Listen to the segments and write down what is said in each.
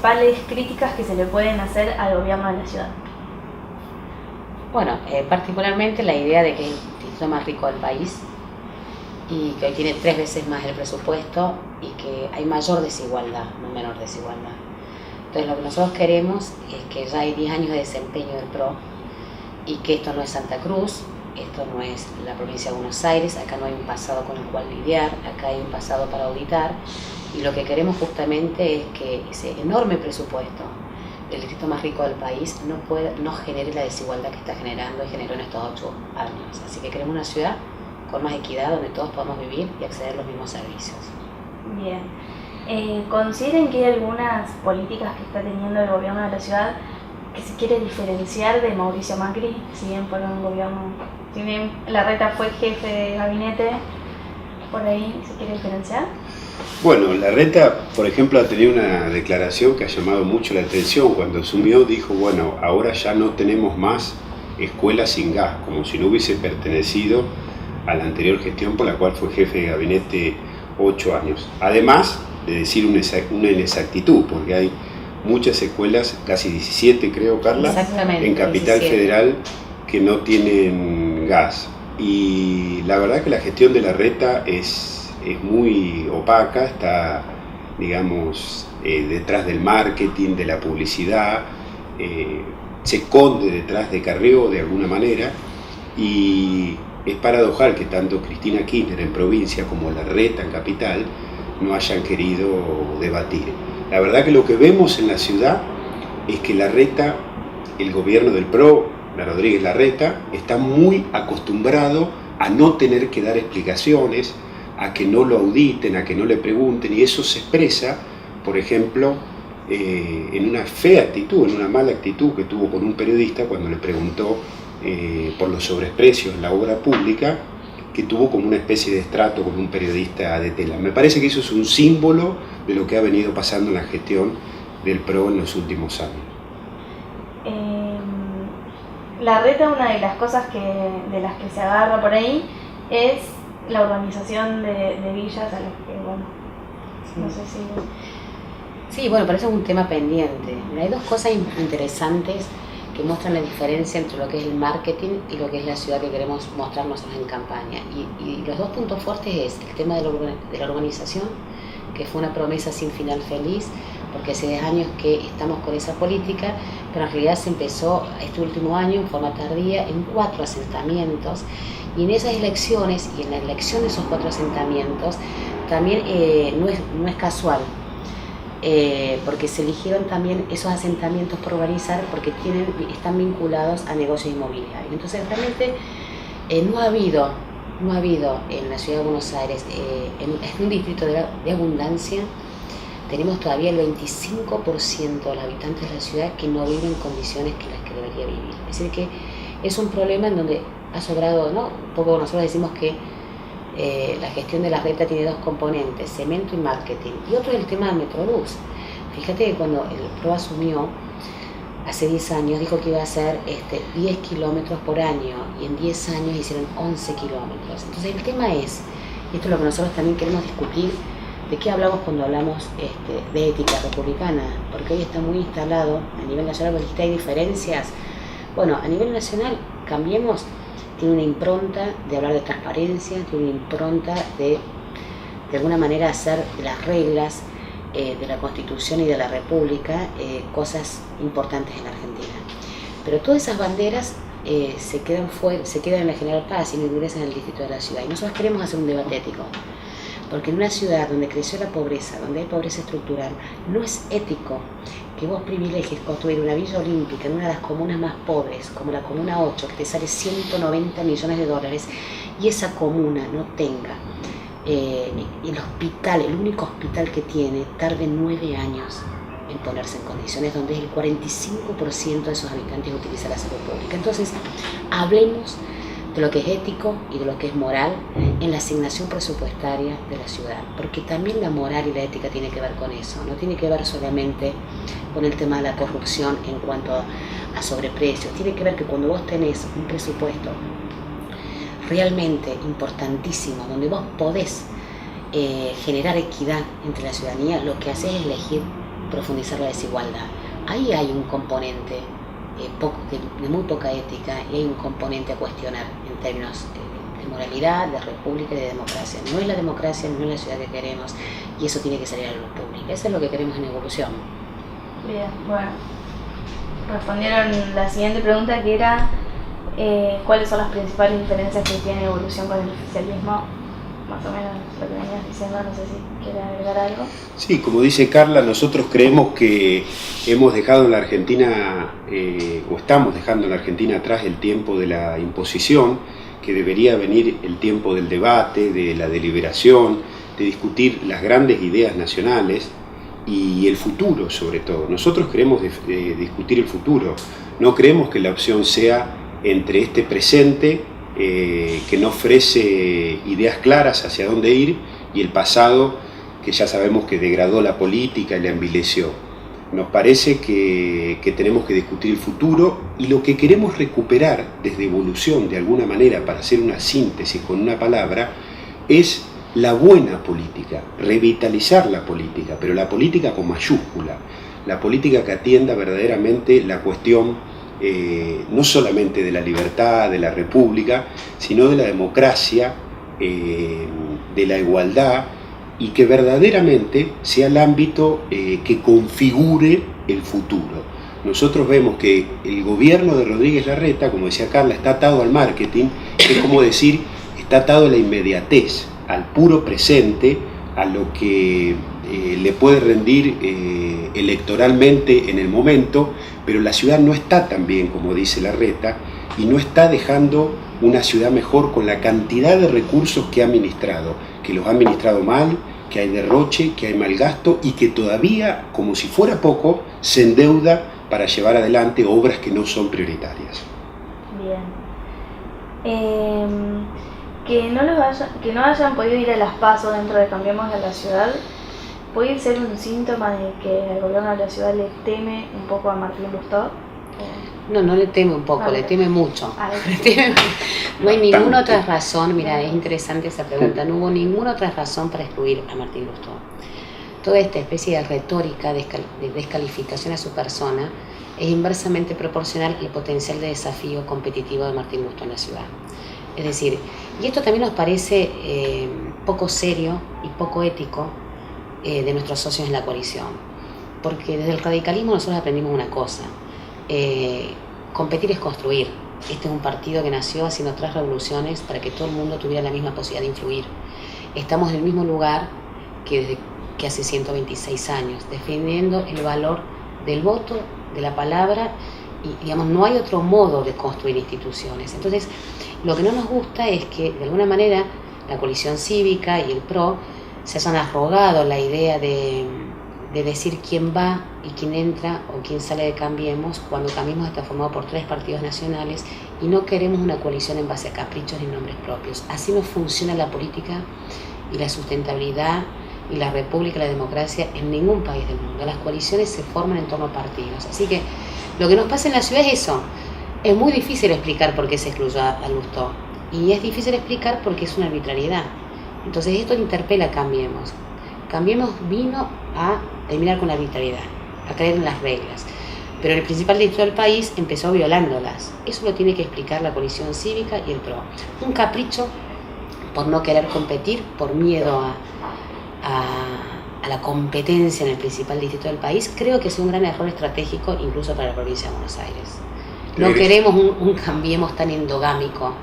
principales críticas que se le pueden hacer al gobierno de la ciudad? Bueno, particularmente la idea de que es el distrito más rico del país y que hoy tiene 3 veces más el presupuesto y que hay mayor desigualdad, no menor desigualdad. Entonces lo que nosotros queremos es que ya hay 10 años de desempeño del PRO y que esto no es Santa Cruz, esto no es la provincia de Buenos Aires, acá no hay un pasado con el cual lidiar, acá hay un pasado para auditar y lo que queremos justamente es que ese enorme presupuesto del distrito más rico del país no genere la desigualdad que está generando y generó en estos 8 años. Así que queremos una ciudad con más equidad donde todos podamos vivir y acceder a los mismos servicios. Bien. ¿Consideran que hay algunas políticas que está teniendo el gobierno de la ciudad que se quiere diferenciar de Mauricio Macri? Si bien Larreta fue jefe de gabinete, ¿por ahí se quiere diferenciar? Bueno, Larreta, por ejemplo, ha tenido una declaración que ha llamado mucho la atención. Cuando asumió dijo, bueno, ahora ya no tenemos más escuelas sin gas, como si no hubiese pertenecido a la anterior gestión por la cual fue jefe de gabinete 8 años. Además de decir una inexactitud, porque hay muchas escuelas, casi 17 creo, Carla, en Capital 17. Federal que no tienen gas. Y la verdad que la gestión de Larreta es muy opaca, está, digamos, detrás del marketing, de la publicidad, se esconde detrás de Carrió de alguna manera, y es paradojal que tanto Cristina Kirchner en provincia como Larreta en capital no hayan querido debatir. La verdad que lo que vemos en la ciudad es que Larreta, el gobierno del PRO, la Rodríguez Larreta, está muy acostumbrado a no tener que dar explicaciones, a que no lo auditen, a que no le pregunten, y eso se expresa, por ejemplo, en una fea actitud, en una mala actitud que tuvo con un periodista cuando le preguntó por los sobreprecios en la obra pública, que tuvo como una especie de estrato con un periodista de tela. Me parece que eso es un símbolo de lo que ha venido pasando en la gestión del PRO en los últimos años. Larreta, una de las cosas de las que se agarra por ahí es la urbanización de villas a los que, bueno, sí. No sé si... Sí, bueno, pero eso es un tema pendiente. Hay 2 cosas interesantes que muestran la diferencia entre lo que es el marketing y lo que es la ciudad que queremos mostrar nosotros en campaña. Y los 2 puntos fuertes es el tema de la urbanización, que fue una promesa sin final feliz, porque hace 10 años que estamos con esa política, pero en realidad se empezó este último año en forma tardía en 4 asentamientos, y en esas elecciones y en la elección de esos 4 asentamientos también no es casual. Porque se eligieron también esos asentamientos por urbanizar porque están vinculados a negocios inmobiliarios. Entonces realmente no ha habido en la ciudad de Buenos Aires, en un distrito de abundancia, tenemos todavía el 25% de los habitantes de la ciudad que no viven en condiciones que las que debería vivir. Es decir que es un problema en donde ha sobrado, ¿no? Un poco nosotros decimos que la gestión de Larreta tiene 2 componentes, cemento y marketing, y otro es el tema del Metrobús. Fíjate que cuando el PRO asumió hace 10 años dijo que iba a hacer 10 kilómetros por año, y en 10 años hicieron 11 kilómetros. Entonces el tema es, y esto es lo que nosotros también queremos discutir, de qué hablamos cuando hablamos de ética republicana, porque hoy está muy instalado a nivel nacional, porque hay diferencias. Bueno, a nivel nacional, Cambiemos tiene una impronta de hablar de transparencia, tiene una impronta de alguna manera hacer de las reglas de la Constitución y de la República cosas importantes en la Argentina. Pero todas esas banderas se quedan en la General Paz y no ingresan al distrito de la ciudad. Y nosotros queremos hacer un debate ético, porque en una ciudad donde creció la pobreza, donde hay pobreza estructural, no es ético que vos privilegies construir una villa olímpica en una de las comunas más pobres, como la Comuna 8, que te sale 190 millones de dólares, y esa comuna no tenga el hospital, el único hospital que tiene, tarde 9 años en ponerse en condiciones, donde el 45% de esos habitantes utiliza la salud pública. Entonces, hablemos de lo que es ético y de lo que es moral en la asignación presupuestaria de la ciudad, porque también la moral y la ética tiene que ver con eso, no tiene que ver solamente con el tema de la corrupción en cuanto a sobreprecios, tiene que ver que cuando vos tenés un presupuesto realmente importantísimo, donde vos podés generar equidad entre la ciudadanía, lo que haces es elegir profundizar la desigualdad. Ahí hay un componente de muy poca ética y hay un componente a cuestionar en términos de moralidad, de república y de democracia. No es la democracia, no es la ciudad que queremos y eso tiene que salir a la luz pública. Eso es lo que queremos en Evolución. Bien, bueno. Respondieron la siguiente pregunta, que era ¿cuáles son las principales diferencias que tiene Evolución con el oficialismo? Más o menos lo que venías diciendo, no sé si quieres agregar algo. Sí, como dice Carla, nosotros creemos que hemos dejado en la Argentina, o estamos dejando en la Argentina atrás el tiempo de la imposición, que debería venir el tiempo del debate, de la deliberación, de discutir las grandes ideas nacionales y el futuro sobre todo. Nosotros queremos discutir el futuro, no creemos que la opción sea entre este presente que no ofrece ideas claras hacia dónde ir y el pasado que ya sabemos que degradó la política y la envileció. Nos parece que tenemos que discutir el futuro y lo que queremos recuperar desde Evolución de alguna manera, para hacer una síntesis con una palabra, es la buena política, revitalizar la política, pero la política con mayúscula, la política que atienda verdaderamente la cuestión no solamente de la libertad, de la república, sino de la democracia, de la igualdad, y que verdaderamente sea el ámbito que configure el futuro. Nosotros vemos que el gobierno de Rodríguez Larreta, como decía Carla, está atado al marketing, es como decir, está atado a la inmediatez, al puro presente, a lo que le puede rendir electoralmente en el momento, pero la ciudad no está tan bien como dice Larreta y no está dejando una ciudad mejor con la cantidad de recursos que ha administrado, que los ha administrado mal, que hay derroche, que hay mal gasto y que todavía, como si fuera poco, se endeuda para llevar adelante obras que no son prioritarias. Bien. Que no hayan podido ir a las PASO dentro de Cambiemos a la Ciudad, ¿puede ser un síntoma de que el gobierno de la ciudad le teme un poco a Martín Lustó? No le teme un poco, le teme mucho. No hay ninguna otra razón, mira, es interesante esa pregunta, no hubo ninguna otra razón para excluir a Martín Lustó. Toda esta especie de retórica de descalificación a su persona es inversamente proporcional al potencial de desafío competitivo de Martín Lustó en la ciudad. Es decir, y esto también nos parece poco serio y poco ético de nuestros socios en la coalición, porque desde el radicalismo nosotros aprendimos una cosa, competir es construir. Este es un partido que nació haciendo 3 revoluciones para que todo el mundo tuviera la misma posibilidad de influir. Estamos en el mismo lugar que hace 126 años, defendiendo el valor del voto, de la palabra, y digamos, no hay otro modo de construir instituciones. Entonces, lo que no nos gusta es que, de alguna manera, la coalición cívica y el PRO se hayan arrogado la idea de decir quién va y quién entra o quién sale de Cambiemos, cuando Cambiemos está formado por 3 partidos nacionales y no queremos una coalición en base a caprichos ni nombres propios. Así no funciona la política y la sustentabilidad y la república y la democracia en ningún país del mundo. Las coaliciones se forman en torno a partidos. Así que lo que nos pasa en la ciudad es eso. Es muy difícil explicar por qué se excluyó a Lustó y es difícil explicar por qué es una arbitrariedad. Entonces esto interpela a Cambiemos. Cambiemos vino a terminar con la arbitrariedad, a caer en las reglas. Pero el principal distrito del país empezó violándolas. Eso lo tiene que explicar la coalición cívica y el PRO. Un capricho por no querer competir, por miedo a la competencia en el principal distrito del país, creo que es un gran error estratégico incluso para la provincia de Buenos Aires. No queremos un Cambiemos tan endogámico,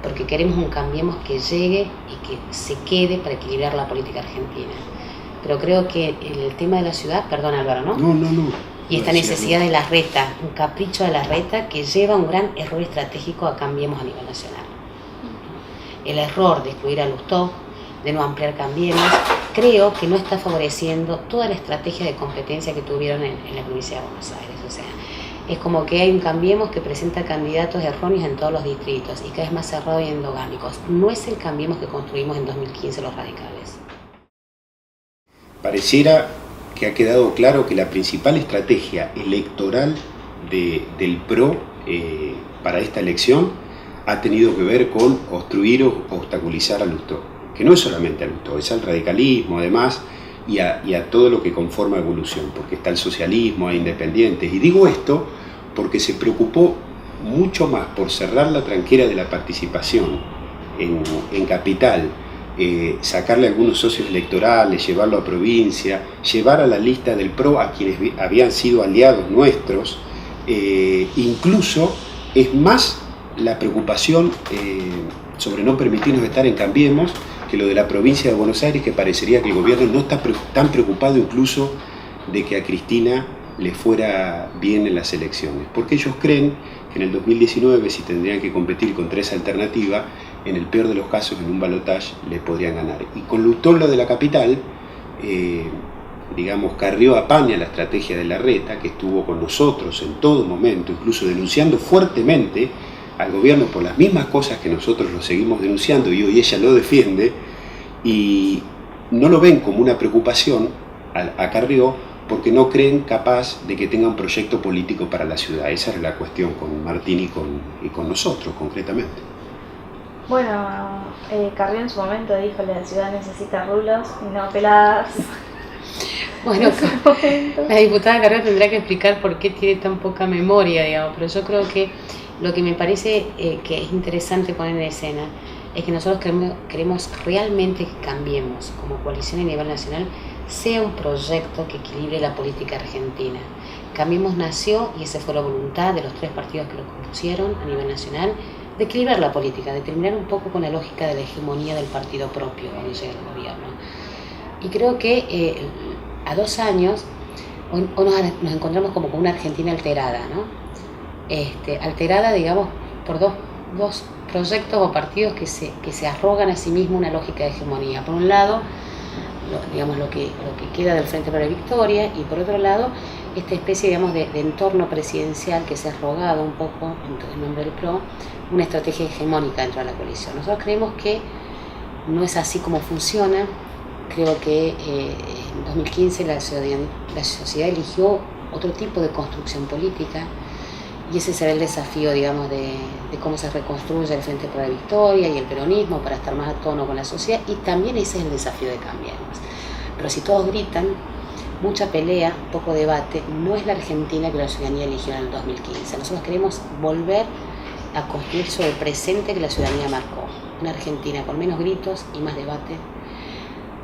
porque queremos un Cambiemos que llegue y que se quede para equilibrar la política argentina. Pero creo que el tema de la ciudad, perdón Álvaro, ¿no? No. Y esta necesidad de Larreta, un capricho de Larreta que lleva a un gran error estratégico a Cambiemos a nivel nacional. El error de excluir a Lustó, de no ampliar Cambiemos, creo que no está favoreciendo toda la estrategia de competencia que tuvieron en la provincia de Buenos Aires. O sea, es como que hay un Cambiemos que presenta candidatos erróneos en todos los distritos y cada vez más cerrados y endogámicos. No es el Cambiemos que construimos en 2015 los radicales. Pareciera que ha quedado claro que la principal estrategia electoral del PRO para esta elección ha tenido que ver con obstruir o obstaculizar a Lustó, que no es solamente a Lustó, es al radicalismo además, y a todo lo que conforma Evolución, porque está el socialismo, hay independientes. Y digo esto porque se preocupó mucho más por cerrar la tranquera de la participación en Capital, sacarle algunos socios electorales, llevarlo a provincia, llevar a la lista del PRO a quienes habían sido aliados nuestros. Incluso es más la preocupación sobre no permitirnos estar en Cambiemos que lo de la provincia de Buenos Aires, que parecería que el gobierno no está tan preocupado incluso de que a Cristina le fuera bien en las elecciones, porque ellos creen que en el 2019, si tendrían que competir contra esa alternativa, en el peor de los casos, en un balotaje, le podrían ganar. Y con lo de la Capital, digamos, Carrió apaña la estrategia de Larreta, que estuvo con nosotros en todo momento, incluso denunciando fuertemente al gobierno por las mismas cosas que nosotros lo seguimos denunciando, y hoy ella lo defiende, y no lo ven como una preocupación a Carrió, porque no creen capaz de que tenga un proyecto político para la ciudad. Esa es la cuestión con Martín y con nosotros, concretamente. Bueno, Carrió en su momento dijo que la ciudad necesita rulos y no peladas. Bueno, la diputada Carrió tendrá que explicar por qué tiene tan poca memoria, digamos, pero yo creo que lo que me parece que es interesante poner en escena es que nosotros queremos realmente que Cambiemos como coalición a nivel nacional sea un proyecto que equilibre la política argentina. Cambiemos nació, y esa fue la voluntad de los 3 partidos que lo compusieron a nivel nacional, de equilibrar la política, de terminar un poco con la lógica de la hegemonía del partido propio cuando llega al gobierno. Y creo que a 2 años hoy nos encontramos como con una Argentina alterada, ¿no? Alterada, digamos, por dos proyectos o partidos que se arrogan a sí mismos una lógica de hegemonía. Por un lado, digamos, lo que queda del Frente para la Victoria, y por otro lado, esta especie, digamos, de entorno presidencial que se ha arrogado un poco, en nombre del PRO, una estrategia hegemónica dentro de la coalición. Nosotros creemos que no es así como funciona. Creo que en 2015 la sociedad eligió otro tipo de construcción política, y ese será el desafío, digamos, de cómo se reconstruye el Frente para la Victoria y el peronismo para estar más a tono con la sociedad, y también ese es el desafío de Cambiemos. Pero si todos gritan, mucha pelea, poco debate, no es la Argentina que la ciudadanía eligió en el 2015. Nosotros queremos volver a construir sobre el presente que la ciudadanía marcó. Una Argentina con menos gritos y más debate,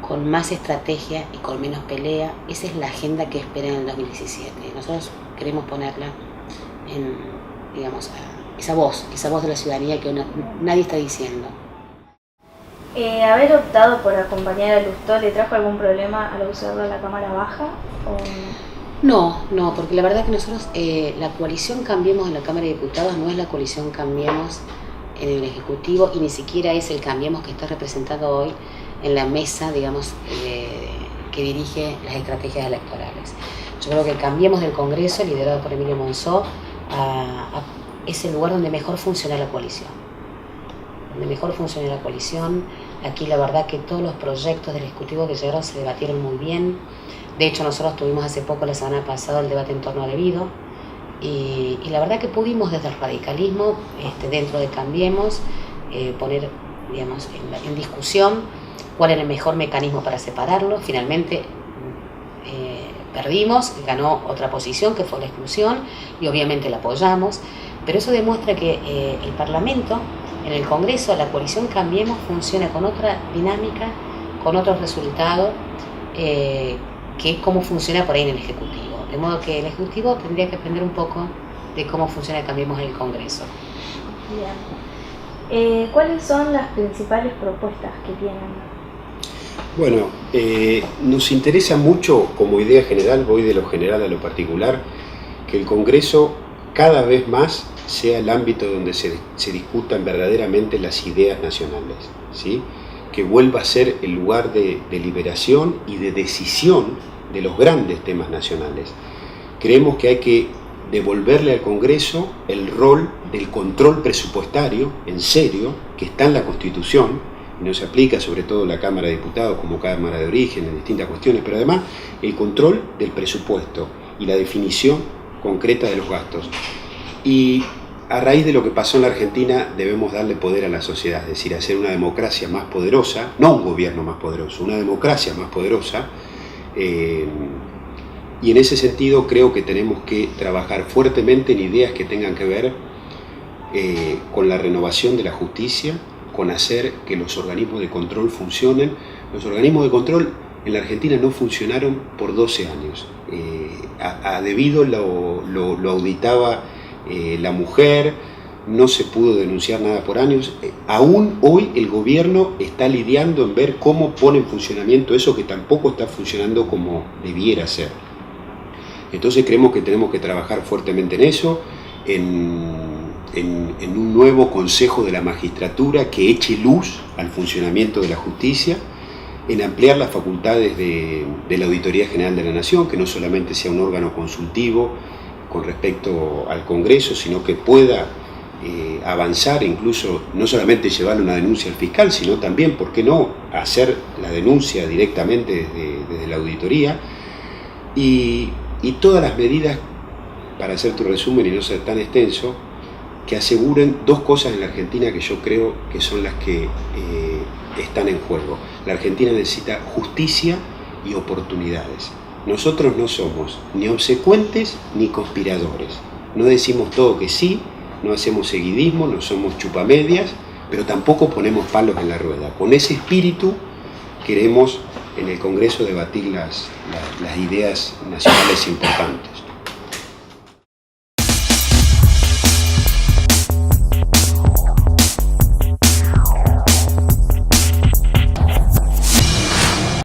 con más estrategia y con menos pelea. Esa es la agenda que espera en el 2017. Nosotros queremos ponerla en, digamos, esa voz de la ciudadanía que nadie está diciendo. ¿Haber optado por acompañar a Lustó le trajo algún problema al usarlo en la Cámara Baja? ¿O No, porque la verdad que nosotros, la coalición Cambiemos en la Cámara de Diputados no es la coalición Cambiemos en el Ejecutivo, y ni siquiera es el Cambiemos que está representado hoy en la mesa, digamos, que dirige las estrategias electorales. Yo creo que el Cambiemos del Congreso, liderado por Emilio Monzó, es el lugar donde mejor funciona la coalición. Aquí la verdad que todos los proyectos del Ejecutivo que llegaron se debatieron muy bien. De hecho, nosotros tuvimos hace poco, la semana pasada, el debate en torno al debido, y la verdad que pudimos desde el radicalismo, dentro de Cambiemos, poner, digamos, en discusión cuál era el mejor mecanismo para separarlo. Finalmente perdimos, ganó otra posición que fue la exclusión, y obviamente la apoyamos, pero eso demuestra que el Parlamento, en el Congreso, la coalición Cambiemos funciona con otra dinámica, con otros resultados, que cómo funciona por ahí en el Ejecutivo. De modo que el Ejecutivo tendría que aprender un poco de cómo funciona Cambiemos en el Congreso. Bien. ¿Cuáles son las principales propuestas que tienen? Bueno, nos interesa mucho como idea general, voy de lo general a lo particular, que el Congreso cada vez más sea el ámbito donde se discutan verdaderamente las ideas nacionales, ¿sí? Que vuelva a ser el lugar de deliberación y de decisión de los grandes temas nacionales. Creemos que hay que devolverle al Congreso el rol del control presupuestario, en serio, que está en la Constitución, y no se aplica sobre todo en la Cámara de Diputados como Cámara de Origen en distintas cuestiones, pero además el control del presupuesto y la definición concreta de los gastos. Y a raíz de lo que pasó en la Argentina debemos darle poder a la sociedad, es decir, hacer una democracia más poderosa, no un gobierno más poderoso, una democracia más poderosa, Y en ese sentido creo que tenemos que trabajar fuertemente en ideas que tengan que ver con la renovación de la justicia, con hacer que los organismos de control funcionen. Los organismos de control en la Argentina no funcionaron por 12 años. A debido lo auditaba la mujer, no se pudo denunciar nada por años. Aún hoy el gobierno está lidiando en ver cómo pone en funcionamiento eso que tampoco está funcionando como debiera ser. Entonces creemos que tenemos que trabajar fuertemente en eso, en un nuevo consejo de la magistratura que eche luz al funcionamiento de la justicia, en ampliar las facultades de la Auditoría General de la Nación, que no solamente sea un órgano consultivo con respecto al Congreso, sino que pueda avanzar, incluso no solamente llevar una denuncia al fiscal, sino también, ¿por qué no?, hacer la denuncia directamente desde la auditoría, y todas las medidas, para hacer tu resumen y no ser tan extenso, que aseguren dos cosas en la Argentina que yo creo que son las que están en juego. La Argentina necesita justicia y oportunidades. Nosotros no somos ni obsecuentes ni conspiradores. No decimos todo que sí, no hacemos seguidismo, no somos chupamedias, pero tampoco ponemos palos en la rueda. Con ese espíritu queremos en el Congreso debatir las ideas nacionales importantes.